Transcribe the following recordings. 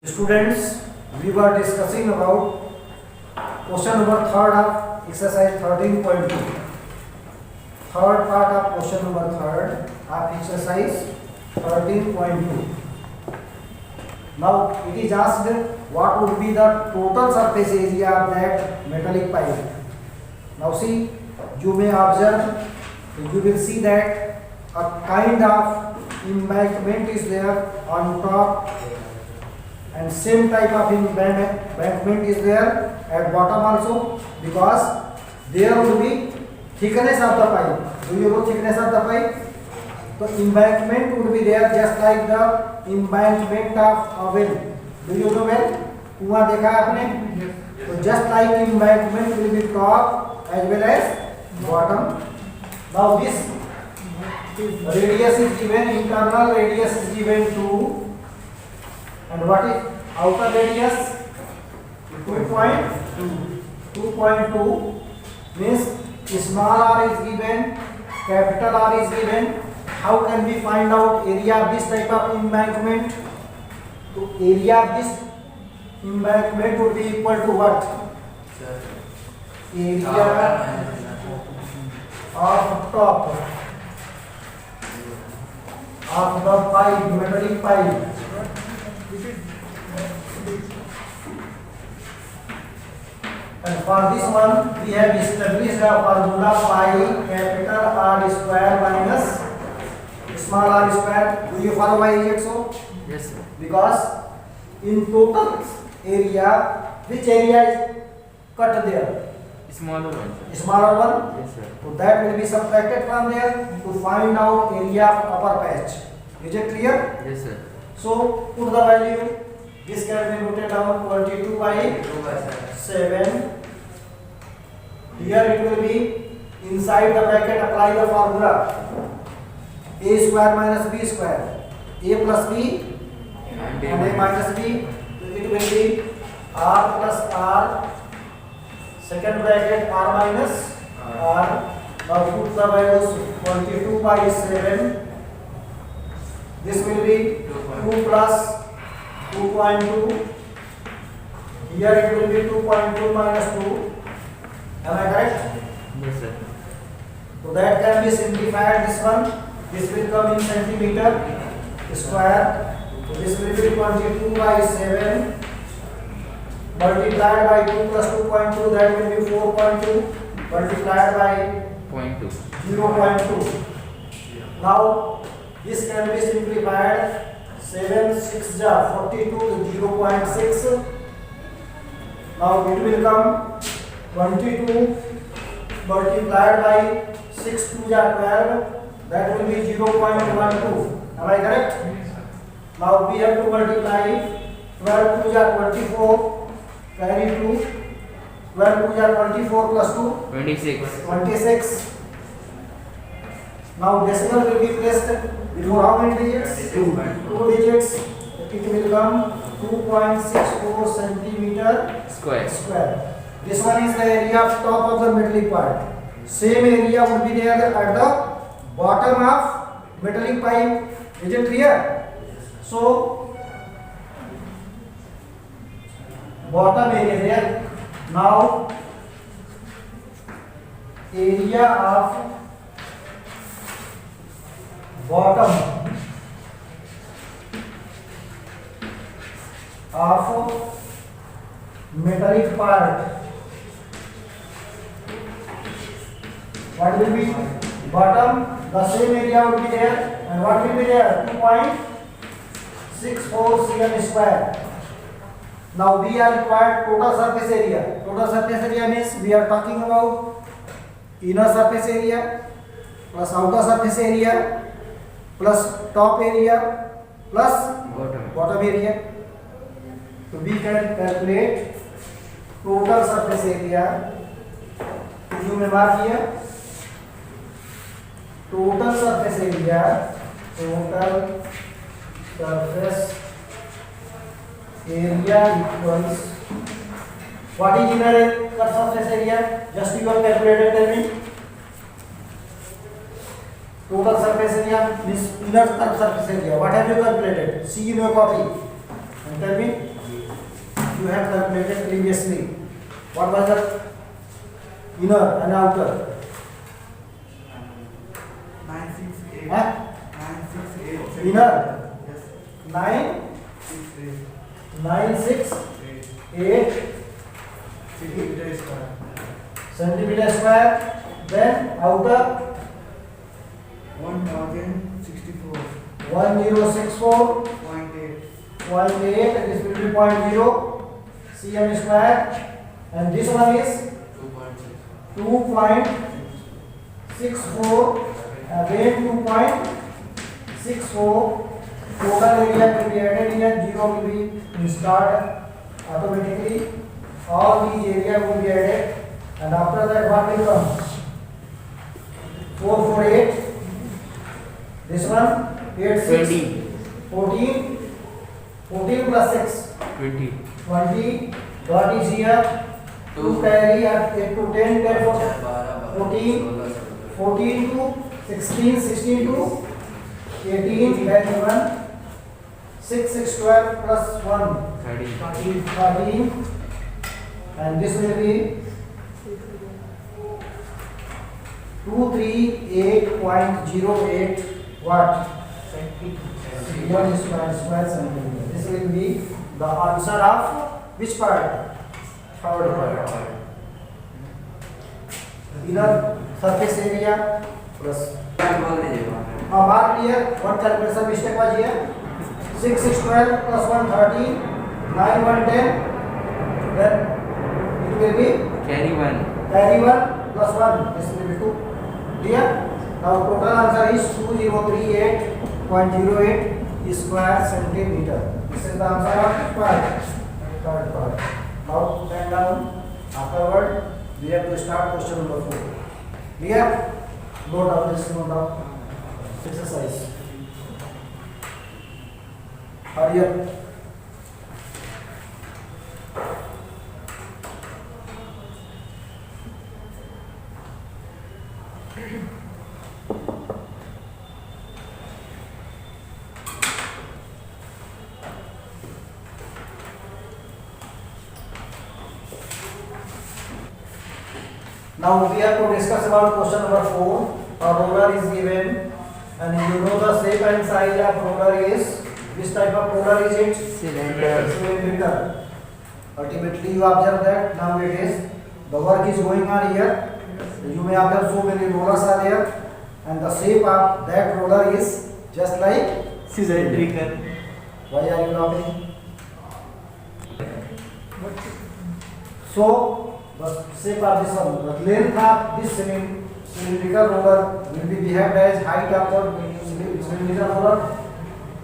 Students, we were discussing about question number third of exercise 13.2. Third part of question number third of exercise 13.2. Now it is asked what would be the total surface area of that metallic pipe. Now see, you may observe, you will see that a kind of embankment is there on top, and same type of embankment is there at bottom also, because there will be thickness of the pipe. Do you know thickness of the pipe? So embankment would be there just like the embankment of oven. Do you know well? कुआं देखा है आपने? So just like embankment will be top as well as bottom. Now this radius is given, internal radius is given 2, and what is outer radius? 2.2. 2.2 means small r is given, capital R is given. How can we find out area of this type of embankment? So area of this embankment would be equal to what? Area of top of the pipe, metallic pipe. And for this one, we have established a formula pi capital R square minus small r square. Do you follow why is it so? Yes, sir. Because in total area, which area is cut there? Smaller one, sir. Smaller one. Yes, sir. So that will be subtracted from there to find out area of upper patch. Is it clear? Yes, sir. So put the value. This can be noted down 22 by 7. Here it will be inside the bracket. Apply the formula. A square minus b square. A plus b and a minus b. So it will be r plus r. Second bracket r minus r. Now put the values 22 by 7. This will be 2 plus 2.2. Here it will be 2.2 minus 2. Am I correct? Yes, sir. So that can be simplified. This one. This will come in centimeter square. So this will be 22 by 7 multiplied by 2 plus 2.2. That will be 4.2 multiplied by 0.2. 0.2. Now this can be simplified. 7 6 ja 42 to 0.6. Now it will come 22 multiplied by 6 2 ja 12. That will be 0.12. Am I correct? Now we have to multiply 12 2 ja 24. Carry 2. 12 2 ja 24 plus 2. 26. 26. Now decimal will be placed before how many digits? 2 digits. It will come 2.64 centimeter Square. This one is the area of top of the metallic part. Same area would be there at the bottom of metallic pipe. Is it clear? So bottom area there. Now area of bottom of metallic part. What will be bottom? The same area would be there, and what will be there? 2.64 cm square. Now we are required total surface area. Total surface area means we are talking about inner surface area plus outer surface area plus top area plus bottom area. So we can calculate total surface area. You may mark here. Total surface area. Total surface area equals. What is inner surface area? Just you have calculated. Tell me. Total surface area means inner surface area. What have you calculated? See in your copy and tell me. you had calculated previously. What was the inner and outer? 968. Huh? 968. Inner Yes. 968 Centimeter square. centimeter square. Then outer 1064. 1064.8. 0.8. This will be 0.0 cm square. And this one is 2.64. Again 2.64. Total area will be added here. 0 will be installed automatically. All these area will be added. And after that, what will come? 448. This one 86. 14. 14 plus 6. 20. 20. Dot is here. 2 carry at 8 to 10. 10 for 14. 14 to 16. 16 to 18. Then 1. 6, 6, 12 plus 1. 30. 13. And this will be 238.08 watt. Square centimeter. This will be the answer of which part? Third part. Inner surface area plus. Mark here. One calculation mistake was here. 6, 6, 12 plus 1, 13. 9, 1, 10. Then it will be Carry 1. carry 1 plus 1. This will be 2. Clear? Now total answer is 2038.08 square centimeter. This is the answer of third part. Now stand down. Afterward, we have to start question number 4. Clear? Note down this, note down. Exercise. Hurry up. Now we have to discuss about question number 4. A roller is given and you know the shape and size of roller is, which type of roller is it? Cylindrical. Ultimately you observe that now it is, the work is going on here. You may observe so many rollers are there and the shape of that roller is just like Cylindrical. Why are you laughing? So the shape of this one, the length of this cylindrical roller will be behaved as height of the cylindrical roller.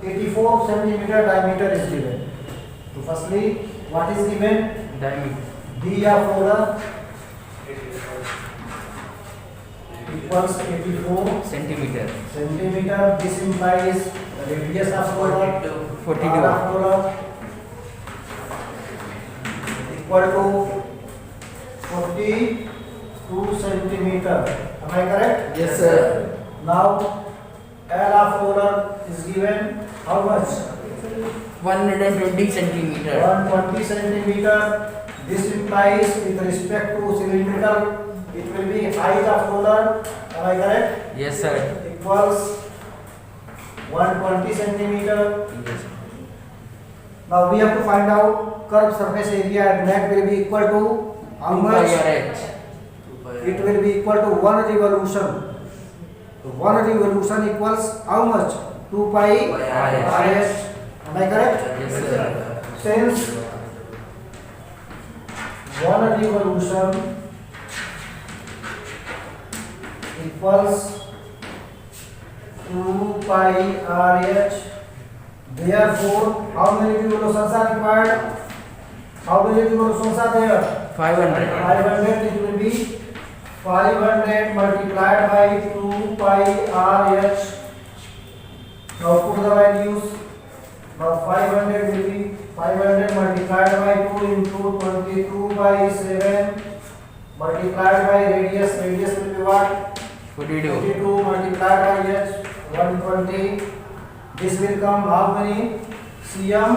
84 centimeter diameter is given. So firstly, what is given? Diameter. D of roller equals 84 Centimeter. centimeter. This implies the radius of roller 42. R of roller equal to 42 centimeter. Am I correct? Yes, sir. Now L of roller is given how much? 120 centimeter. 120 centimeter. This implies with respect to cylindrical, it will be height of roller. Am I correct? Yes, sir. Equals 120 centimeter. Yes. Now we have to find out curved surface area at net will be equal to how much? It will be equal to 1 revolution. So 1 revolution equals how much? 2 pi RS. Am I correct? Yes, sir. Since 1 revolution equals 2 pi RH. Therefore, how many revolutions are required? How many revolutions are there? 500. 500. It will be 500 multiplied by 2 pi RH. Now put the values. Now 500 will be 500 multiplied by 2 into 22 by 7 multiplied by radius. Radius will be what? 42. 42 multiplied by h 120. This will come how many? Cm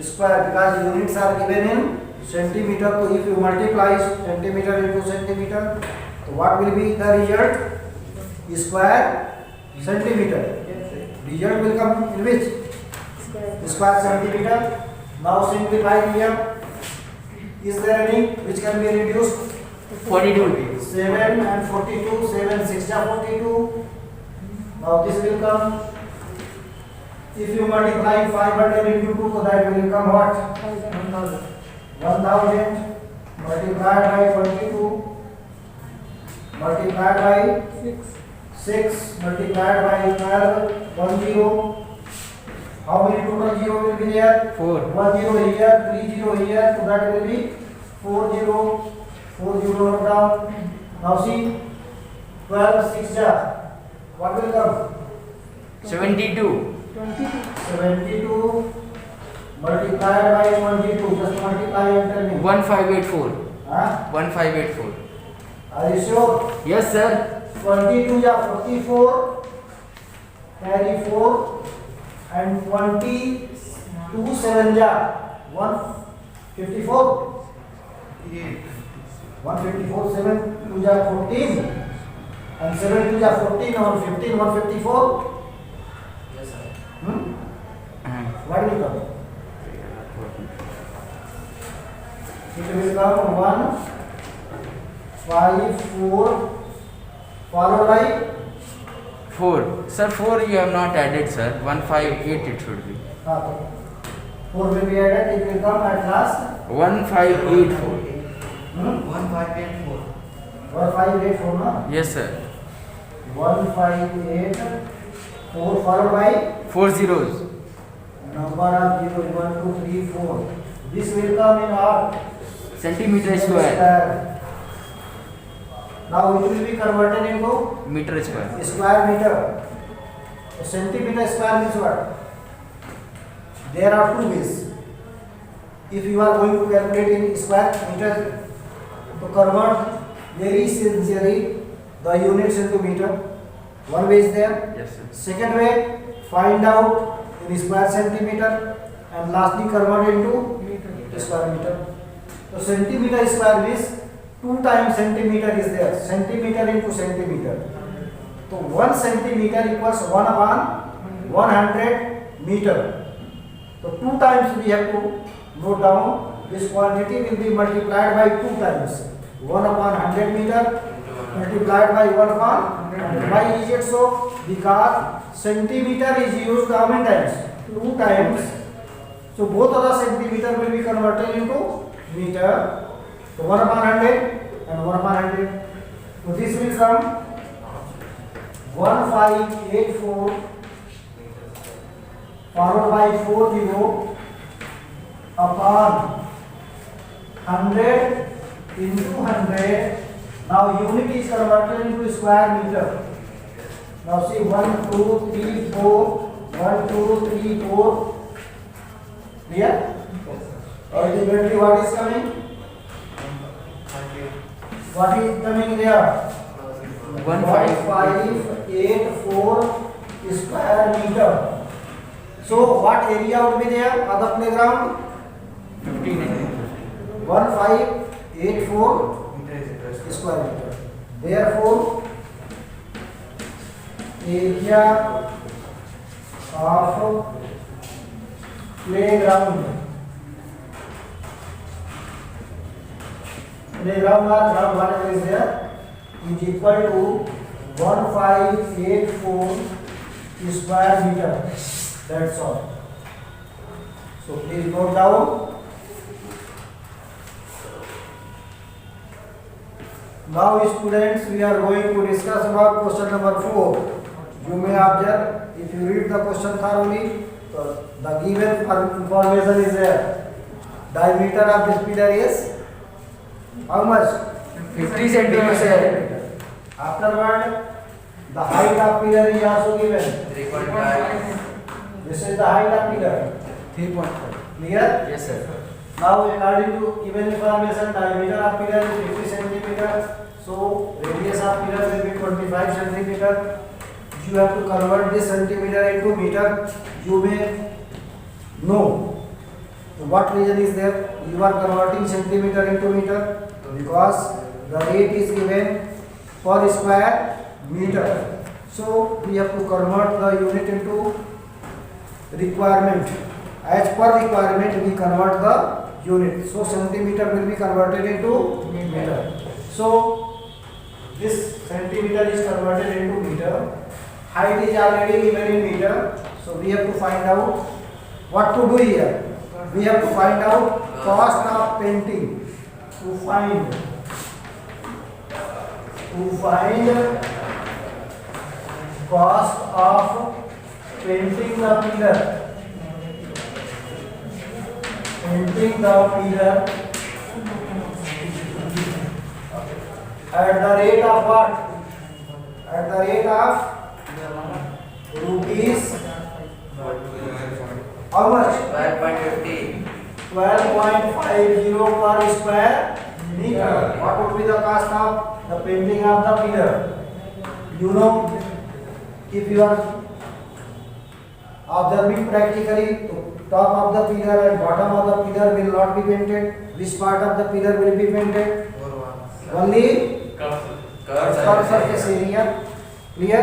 square because units are given in centimeter. So if you multiply centimeter into centimeter, so what will be the result? Square centimeter. Result will come in which? Square centimeter. Now simplify here. Is there any which can be reduced? 42. 7 and 42. 7 6 are 42. Now this will come. If you multiply 500 into 2, so that will come what? 1000 multiplied by 22 multiplied by 6 multiplied by 12 10. How many total zero will be there? 4. 1 0 here, 3 0 here, so that will be 4 0. 4 0 note down. Now see 12 6 ja. What will come? 72. 72 multiplied by 22. Just multiply and tell me. 1584. Huh? 1584. Are you sure? Yes, sir. 22 ja 44. Carry 4 and 22 7 ja 154. 154 7 2 ja 14 and 7 2 ja 14 or 15 154. Yes, sir. What will come? It will come 1 5 4 followed by 4. Sir, 4 you have not added, sir. 158 it should be. 4 will be added. It will come at last 1584. 1584. 1584 no? Yes, sir. 1584 followed by 4 zeros. number of 0 1 2 3 4. This will come in our Centimeter square. Now it will be converted into Meter square. square meter. So centimeter square means what? There are two ways. If you are going to calculate in square meter, to convert very sincerely the units into meter. One way is there. Yes, sir. Second way, find out in square centimeter and lastly convert into square meter. So centimeter square means 2 times centimeter is there. Centimeter into centimeter. So 1 centimeter equals 1 upon 100 meter. So 2 times we have to note down. This quantity will be multiplied by 2 times. 1 upon 100 meter multiplied by 1 upon 100. Why is it so? Because centimeter is used how many times? 2 times. So both of the centimeter will be converted into meter. So 1 upon 100 and 1 upon 100. So this will come 1584 followed by 40 upon 100 into 100. Now unit is converted into square meter. Now see 1 2 3 4 1 2 3 4. Clear? Ultimately what is coming? What is coming there? 1584 square meter. So what area would be there of the playground? 1584 square meter. Therefore, area of playground. Playground or ground, whatever is there, is equal to 1584 square meter. That's all. So please note down. Now students, we are going to discuss about question number 4. You may observe, if you read the question thoroughly, so the given information is there. Diameter of this pillar is how much? 50 centimeter. Afterward, the height of pillar is also given. 3.5. This is the height of pillar. 3.5. Clear? Yes, sir. Now according to given information, diameter of pillar is 50 centimeter. So radius of pillar will be 25 centimeter. You have to convert this centimeter into meter. You may know So what reason is there? You are converting centimeter into meter because the rate is given per square meter. So we have to convert the unit into requirement. As per requirement we convert the unit. So centimeter will be converted into meter. So this centimeter is converted into meter. Height is already given in meter. So we have to find out what to do here. We have to find out cost of painting. To find cost of painting the pillar. Painting the pillar at the rate of what? At the rate of rupees how much? 12.50. 12.50 per square meter. What would be the cost of the painting of the pillar? You know, if you are observing practically, top of the pillar and bottom of the pillar will not be painted. Which part of the pillar will be painted? Only curved surface area. Clear?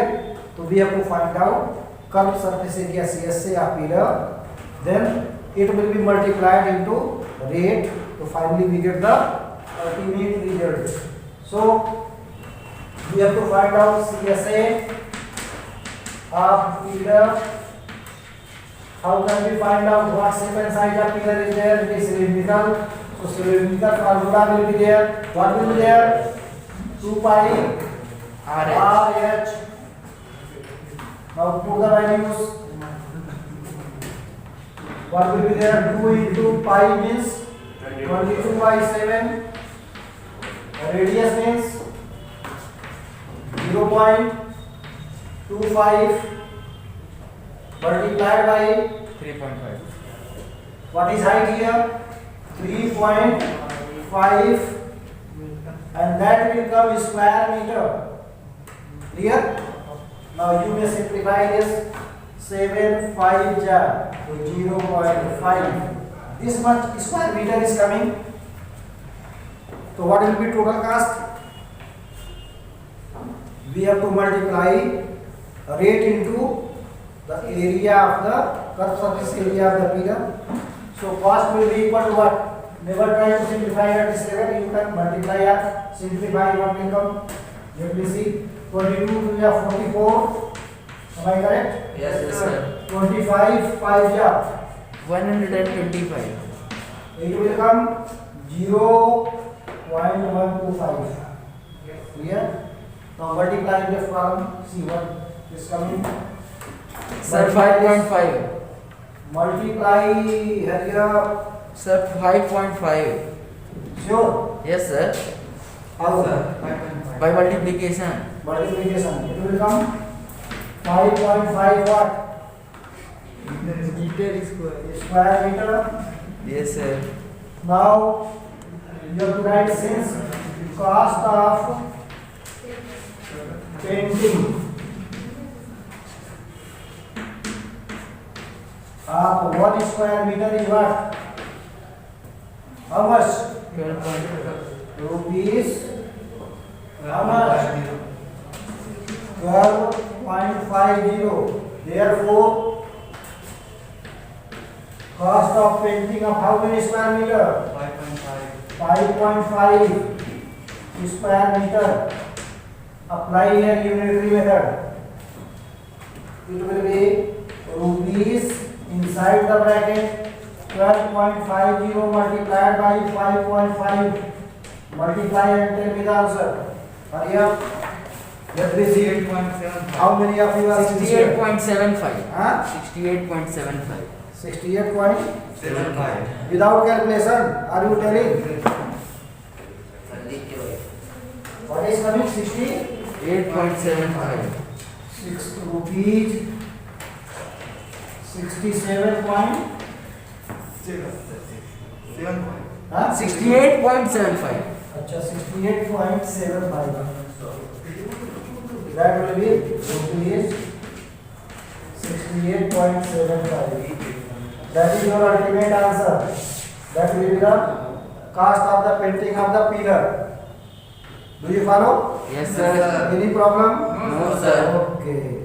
So we have to find out curved surface area CSA of pillar. Then it will be multiplied into rate. So finally we get the ultimate result. So we have to find out CSA of pillar. How can we find out what shape and size of pillar is there? It is cylindrical. So cylindrical formula will be there. What will be there? 2 pi RH. Now put the values. What will be there? 2 into pi means 22 by 7. Radius means 0.25 multiplied by 3.5. what is height here? 3.5 and that will come square meter. Clear? Now you may simplify this. 7 5 jar to 0.5. This much square meter is coming. So what will be total cost? We have to multiply rate into the area of the curved surface area of the pillar. So cost will be equal to what? Never try to simplify at this level. You can multiply or simplify what will come. Let me see. 22 to 44. Am I correct? Yes, sir. 25 5 ja 125. it will come 0.125. Clear? Now multiply the from see what is coming. Sir, 5.5. Multiply here. Sir, 5.5. Sure. Yes, sir. How? By multiplication. Multiplication. It will come 5.5 what? Meter square. Square meter. Yes, sir. Now you have to write since cost of painting of 1 square meter is what? How much? 12.5. Rupees. How much? 12.50. Therefore, cost of painting of how many square meter? 5.5 square meter. Apply here unitary method. It will be rupees inside the bracket 12.50 multiplied by 5.5. Multiply and tell me the answer. Hurry up. Let me see. 68.75. How many of you are 68.75. Huh? 68.75. 68 point 75. without calculation. Are you telling? What is coming? 8.75. 6 rupees. 67 point. 7. Huh? 68.75. अच्छा 68.75. That will be rupees 68.75. That is your ultimate answer. That will be the cost of the painting of the pillar. Do you follow? Yes, sir. sir. Any problem? No, sir. Okay.